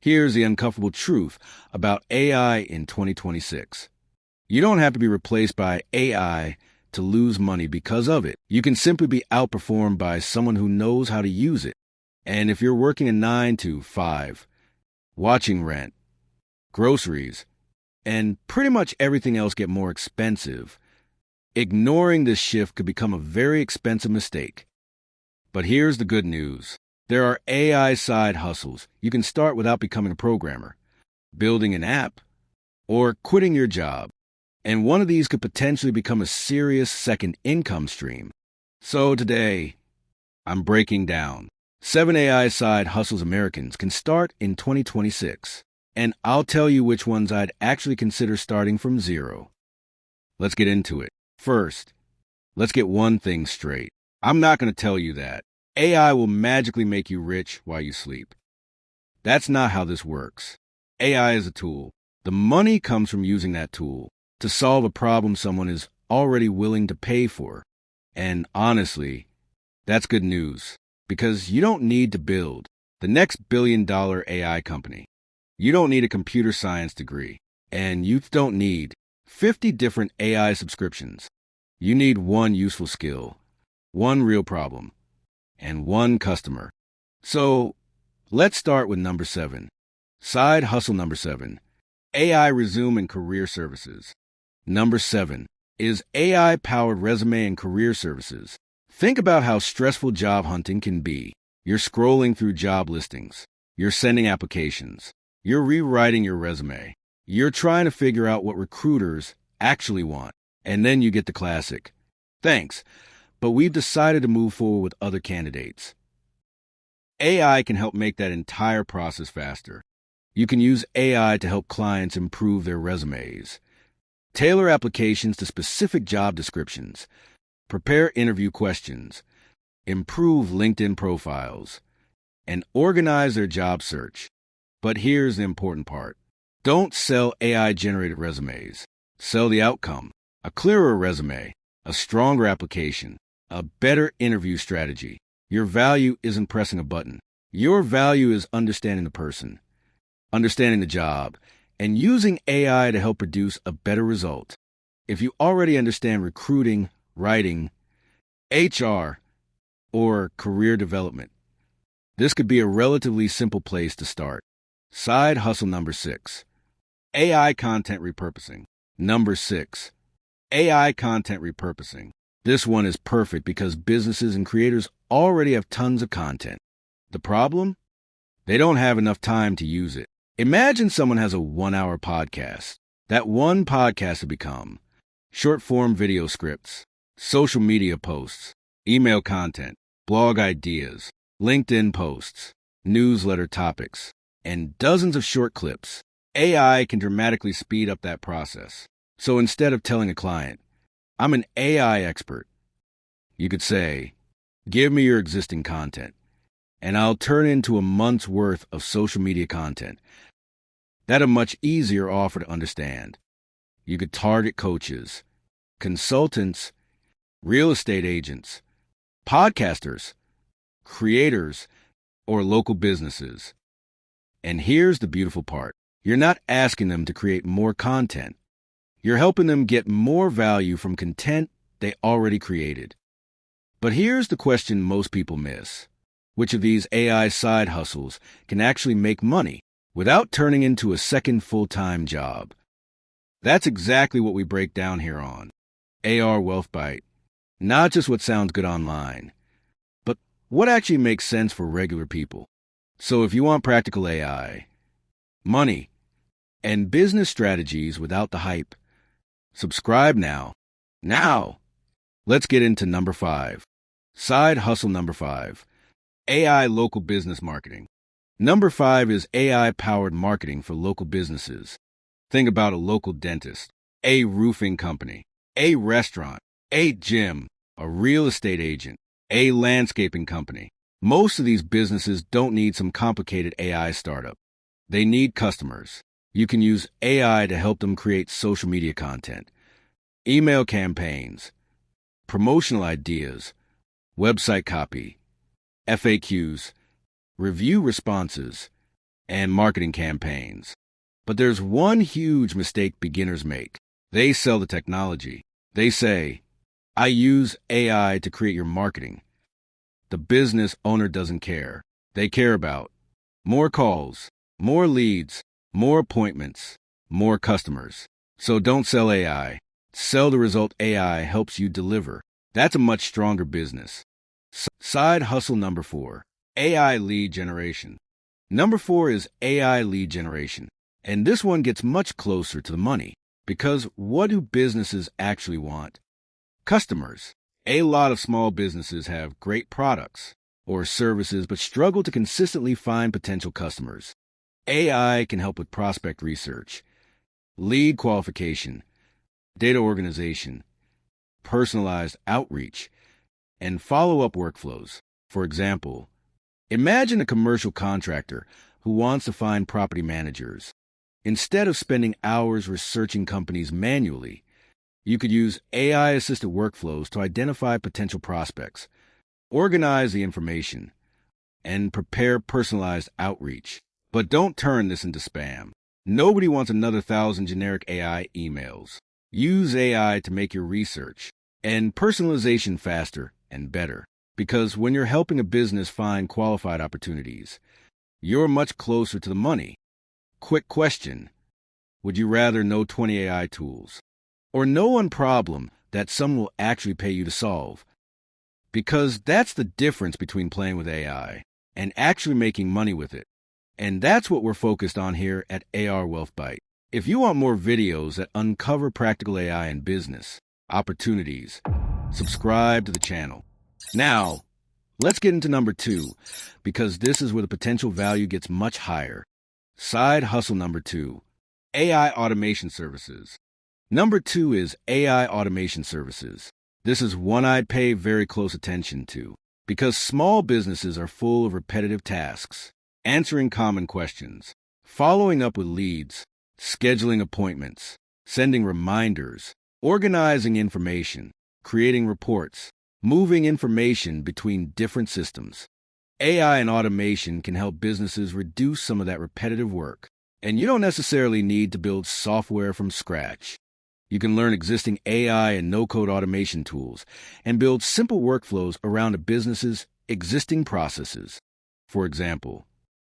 Here's the uncomfortable truth about AI in 2026. You don't have to be replaced by AI to lose money because of it. You can simply be outperformed by someone who knows how to use it. And if you're working a 9 to 5, watching rent, groceries, and pretty much everything else get more expensive, ignoring this shift could become a very expensive mistake. But here's the good news. There are AI side hustles you can start without becoming a programmer, building an app, or quitting your job. And one of these could potentially become a serious second income stream. So today, I'm breaking down 7 AI side hustles Americans can start in 2026. And I'll tell you which ones I'd actually consider starting from zero. Let's get into it. First, let's get one thing straight. I'm not going to tell you that AI will magically make you rich while you sleep. That's not how this works. AI is a tool. The money comes from using that tool to solve a problem someone is already willing to pay for. And honestly, that's good news, because you don't need to build the next billion-dollar AI company. You don't need a computer science degree, and you don't need 50 different AI subscriptions. You need one useful skill, one real problem, and one customer. So let's start with number 7. Side hustle number 7. AI resume and career services. Number 7 is AI-powered resume and career services. Think about how stressful job hunting can be. You're scrolling through job listings. You're sending applications. You're rewriting your resume. You're trying to figure out what recruiters actually want. And then you get the classic, "Thanks, but we've decided to move forward with other candidates." AI can help make that entire process faster. You can use AI to help clients improve their resumes, tailor applications to specific job descriptions, prepare interview questions, improve LinkedIn profiles, and organize their job search. But here's the important part. Don't sell AI-generated resumes. Sell the outcome. A clearer resume, a stronger application, a better interview strategy. Your value isn't pressing a button. Your value is understanding the person, understanding the job, and using AI to help produce a better result. If you already understand recruiting, writing, HR, or career development, this could be a relatively simple place to start. Side hustle number 6. AI Content Repurposing. Number 6. AI Content Repurposing. This one is perfect because businesses and creators already have tons of content. The problem? They don't have enough time to use it. Imagine someone has a 1-hour podcast. That one podcast will become short-form video scripts, social media posts, email content, blog ideas, LinkedIn posts, newsletter topics, and dozens of short clips. AI can dramatically speed up that process. So instead of telling a client, "I'm an AI expert," you could say, "Give me your existing content, and I'll turn it into a month's worth of social media content." That's a much easier offer to understand. You could target coaches, consultants, real estate agents, podcasters, creators, or local businesses. And here's the beautiful part. You're not asking them to create more content. You're helping them get more value from content they already created. But here's the question most people miss. Which of these AI side hustles can actually make money without turning into a second full-time job? That's exactly what we break down here on AR WealthByte. Not just what sounds good online, but what actually makes sense for regular people. So if you want practical AI, money, and business strategies without the hype, subscribe now. Now, let's get into number 5. Side hustle number 5. AI local business marketing. Number 5 is AI-powered marketing for local businesses. Think about a local dentist, a roofing company, a restaurant, a gym, a real estate agent, a landscaping company. Most of these businesses don't need some complicated AI startup. They need customers. You can use AI to help them create social media content, email campaigns, promotional ideas, website copy, FAQs, review responses, and marketing campaigns. But there's one huge mistake beginners make. They sell the technology. They say, I use AI to create your marketing. The business owner doesn't care. They care about more calls, more leads, more appointments, more customers. So don't sell AI. Sell the result AI helps you deliver. That's a much stronger business. Side hustle number 4, AI lead generation. Number 4 is AI lead generation. And this one gets much closer to the money. Because what do businesses actually want? Customers. A lot of small businesses have great products or services but struggle to consistently find potential customers. AI can help with prospect research, lead qualification, data organization, personalized outreach, and follow-up workflows. For example, imagine a commercial contractor who wants to find property managers. Instead of spending hours researching companies manually, you could use AI-assisted workflows to identify potential prospects, organize the information, and prepare personalized outreach. But don't turn this into spam. Nobody wants another 1,000 generic AI emails. Use AI to make your research and personalization faster and better. Because when you're helping a business find qualified opportunities, you're much closer to the money. Quick question. Would you rather know 20 AI tools or know one problem that someone will actually pay you to solve? Because that's the difference between playing with AI and actually making money with it. And that's what we're focused on here at AR WealthByte. If you want more videos that uncover practical AI in business opportunities, subscribe to the channel. Now, let's get into number 2, because this is where the potential value gets much higher. Side hustle number 2, AI automation services. Number 2 is AI automation services. This is one I'd pay very close attention to, because small businesses are full of repetitive tasks, answering common questions, following up with leads, scheduling appointments, sending reminders, organizing information, creating reports, moving information between different systems. AI and automation can help businesses reduce some of that repetitive work, and you don't necessarily need to build software from scratch. You can learn existing AI and no-code automation tools and build simple workflows around a business's existing processes. For example,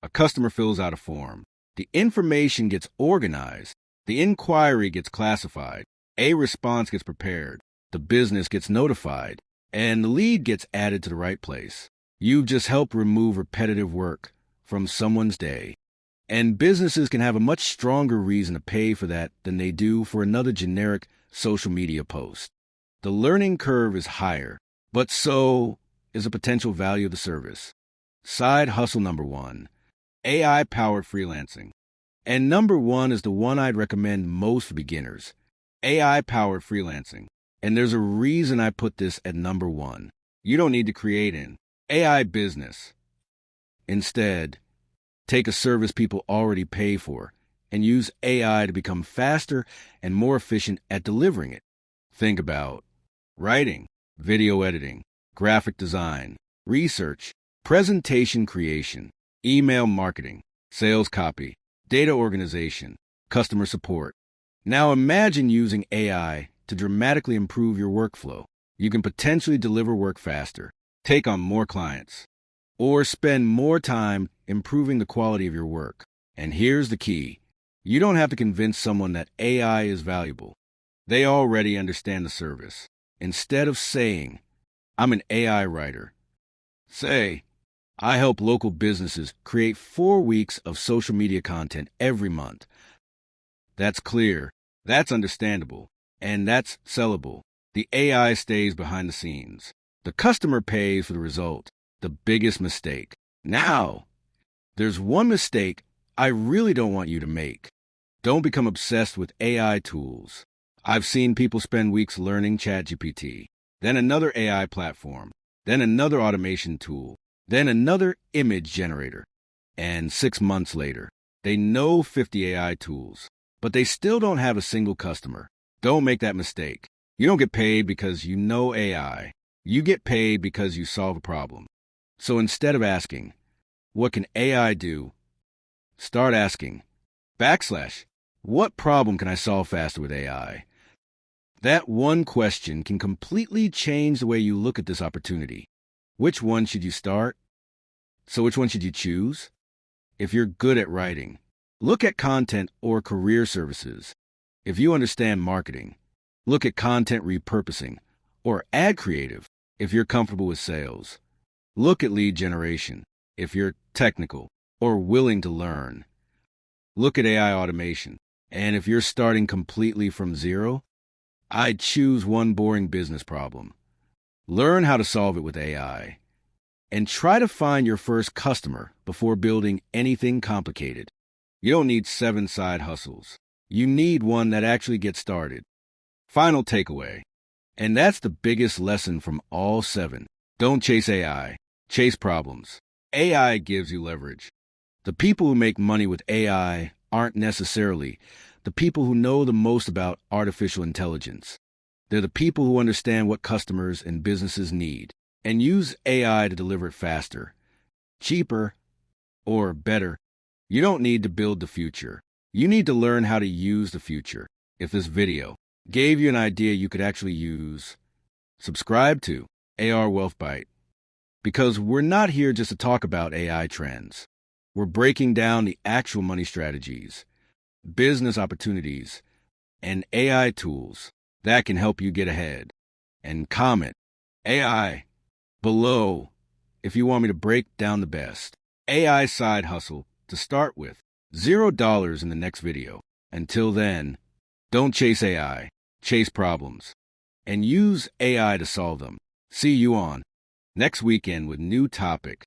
a customer fills out a form. The information gets organized. The inquiry gets classified. A response gets prepared. The business gets notified. And the lead gets added to the right place. You've just helped remove repetitive work from someone's day. And businesses can have a much stronger reason to pay for that than they do for another generic social media post. The learning curve is higher, but so is the potential value of the service. Side hustle number 1, AI-Powered Freelancing. And number 1 is the one I'd recommend most for beginners, AI-Powered Freelancing. And there's a reason I put this at number 1. You don't need to create an AI business. Instead, take a service people already pay for and use AI to become faster and more efficient at delivering it. Think about writing, video editing, graphic design, research, presentation creation, email marketing, sales copy, data organization, customer support. Now imagine using AI to dramatically improve your workflow. You can potentially deliver work faster, take on more clients, or spend more time improving the quality of your work. And here's the key. You don't have to convince someone that AI is valuable. They already understand the service. Instead of saying, I'm an AI writer, say, I help local businesses create 4 weeks of social media content every month. That's clear, that's understandable, and that's sellable. The AI stays behind the scenes. The customer pays for the result. The biggest mistake. Now, there's one mistake I really don't want you to make. Don't become obsessed with AI tools. I've seen people spend weeks learning ChatGPT, then another AI platform, then another automation tool, then another image generator. And 6 months later, they know 50 AI tools, but they still don't have a single customer. Don't make that mistake. You don't get paid because you know AI. You get paid because you solve a problem. So instead of asking, what can AI do? Start asking, what problem can I solve faster with AI? That one question can completely change the way you look at this opportunity. Which one should you start? So which one should you choose? If you're good at writing, look at content or career services. If you understand marketing, look at content repurposing or ad creative. If you're comfortable with sales, look at lead generation. If you're technical or willing to learn, look at AI automation. And if you're starting completely from zero, I'd choose one boring business problem. Learn how to solve it with AI. And try to find your first customer before building anything complicated. You don't need 7 side hustles. You need one that actually gets started. Final takeaway, and that's the biggest lesson from all 7. Don't chase AI. Chase problems. AI gives you leverage. The people who make money with AI aren't necessarily the people who know the most about artificial intelligence. They're the people who understand what customers and businesses need and use AI to deliver it faster, cheaper, or better. You don't need to build the future. You need to learn how to use the future. If this video gave you an idea you could actually use, subscribe to AR WealthByte, because we're not here just to talk about AI trends. We're breaking down the actual money strategies, business opportunities, and AI tools that can help you get ahead. And comment AI below if you want me to break down the best AI side hustle to start with. $0 in the next video. Until then, don't chase AI, chase problems, and use AI to solve them. See you on next weekend with new topic.